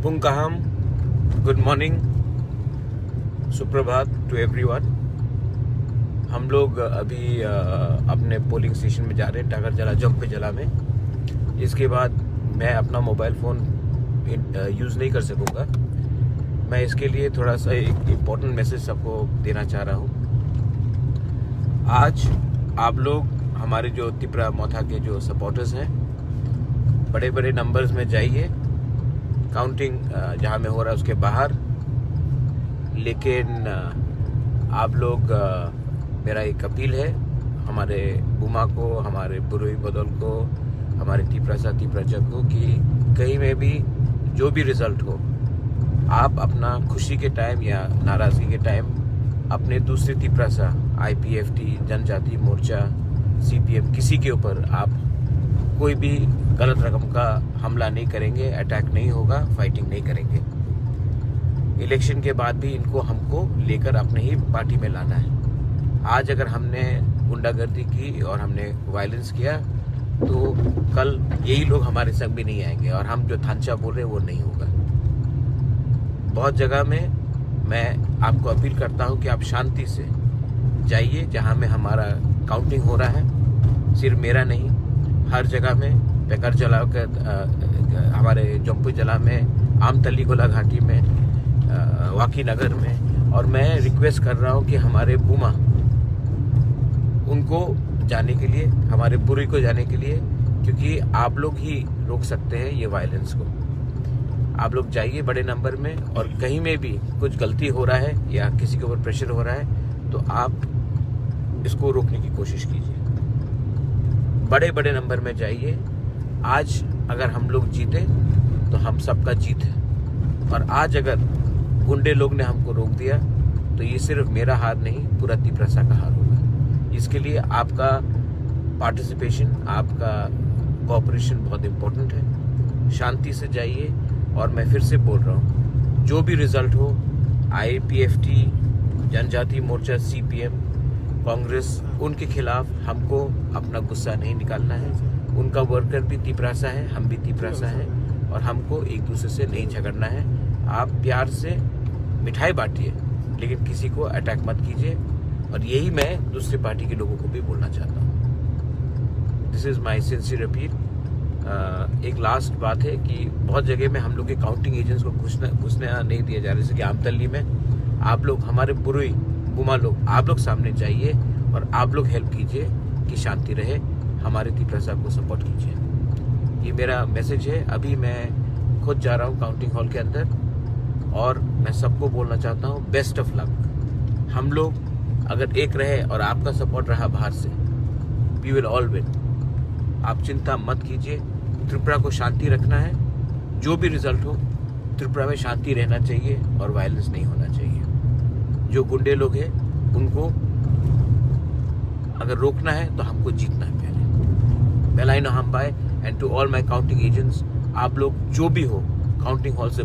पुंकाहम, good morning, सुप्रभात to everyone. हम लोग अभी अपने पोलिंग स्टेशन में जा रहे हैं, टाकरजला जंपेजला में। इसके बाद मैं अपना मोबाइल फ़ोन यूज़ नहीं कर सकूँगा। मैं इसके लिए थोड़ा सा एक इम्पोर्टेंट मैसेज सबको देना चाह रहा हूँ। आज आप लोग हमारे जो तिपरा मोथा के जो सपोर्टर्स हैं, बड़े बड़े नंबर्स में जाइए। काउंटिंग जहाँ में हो रहा है उसके बाहर, लेकिन आप लोग मेरा एक अपील है हमारे बुमा को, हमारे बुरुई बदल को, हमारे तिपराजा को कि कहीं में भी जो भी रिजल्ट हो, आप अपना खुशी के टाइम या नाराज़गी के टाइम अपने दूसरे तिपरासा IPFT, जनजाति मोर्चा, CPM किसी के ऊपर आप कोई भी गलत रकम का हमला नहीं करेंगे, अटैक नहीं होगा, फाइटिंग नहीं करेंगे। इलेक्शन के बाद भी इनको हमको लेकर अपने ही पार्टी में लाना है। आज अगर हमने गुंडागर्दी की और हमने वायलेंस किया तो कल यही लोग हमारे संग भी नहीं आएंगे और हम जो थांचा बोल रहे हैं वो नहीं होगा। बहुत जगह में मैं आपको अपील करता हूं कि आप शांति से जाइए जहां में हमारा काउंटिंग हो रहा है। सिर्फ मेरा नहीं, हर जगह में, टाकरजला हमारे जंपेजला में, आमतली गोला घाटी में, वाकी नगर में। और मैं रिक्वेस्ट कर रहा हूँ कि हमारे बुमा उनको जाने के लिए, हमारे बुरी को जाने के लिए, क्योंकि आप लोग ही रोक सकते हैं ये वायलेंस को। आप लोग जाइए बड़े नंबर में, और कहीं में भी कुछ गलती हो रहा है या किसी के ऊपर प्रेशर हो रहा है तो आप इसको रोकने की कोशिश कीजिए। बड़े बड़े नंबर में जाइए। आज अगर हम लोग जीते तो हम सबका जीत है, और आज अगर गुंडे लोग ने हमको रोक दिया तो ये सिर्फ मेरा हार नहीं, पूरा तिपरासा का हार होगा। इसके लिए आपका पार्टिसिपेशन, आपका कोऑपरेशन बहुत इम्पोर्टेंट है। शांति से जाइए, और मैं फिर से बोल रहा हूँ, जो भी रिजल्ट हो, IPFT, जनजाति मोर्चा, CPM, कांग्रेस, उनके खिलाफ हमको अपना गुस्सा नहीं निकालना है। उनका वर्कर भी तिपरासा है, हम भी तिपरासा है, और हमको एक दूसरे से नहीं झगड़ना है। आप प्यार से मिठाई बांटिए, लेकिन किसी को अटैक मत कीजिए। और यही मैं दूसरी पार्टी के लोगों को भी बोलना चाहता हूँ। This is my sincere appeal. एक लास्ट बात है कि बहुत जगह में हम लोग के काउंटिंग एजेंट्स को घुसने नहीं दिया जा रहा है। जैसे कि आमतली में आप लोग, हमारे बुरुई बुमा लोग, आप लोग सामने जाइए और आप लोग हेल्प कीजिए कि शांति रहे। हमारे तिपरासा को सपोर्ट कीजिए। ये मेरा मैसेज है। अभी मैं खुद जा रहा हूँ काउंटिंग हॉल के अंदर, और मैं सबको बोलना चाहता हूँ, बेस्ट ऑफ लक। हम लोग अगर एक रहे और आपका सपोर्ट रहा बाहर से, वी विल ऑल विन। आप चिंता मत कीजिए। त्रिपुरा को शांति रखना है। जो भी रिजल्ट हो, त्रिपुरा में शांति रहना चाहिए और वायलेंस नहीं होना चाहिए। जो गुंडे लोग हैं उनको अगर रोकना है तो हमको जीतना है पहले। बेलाइनो हम बाय, and to all my counting agents, आप लोग जो भी हो काउंटिंग हॉल से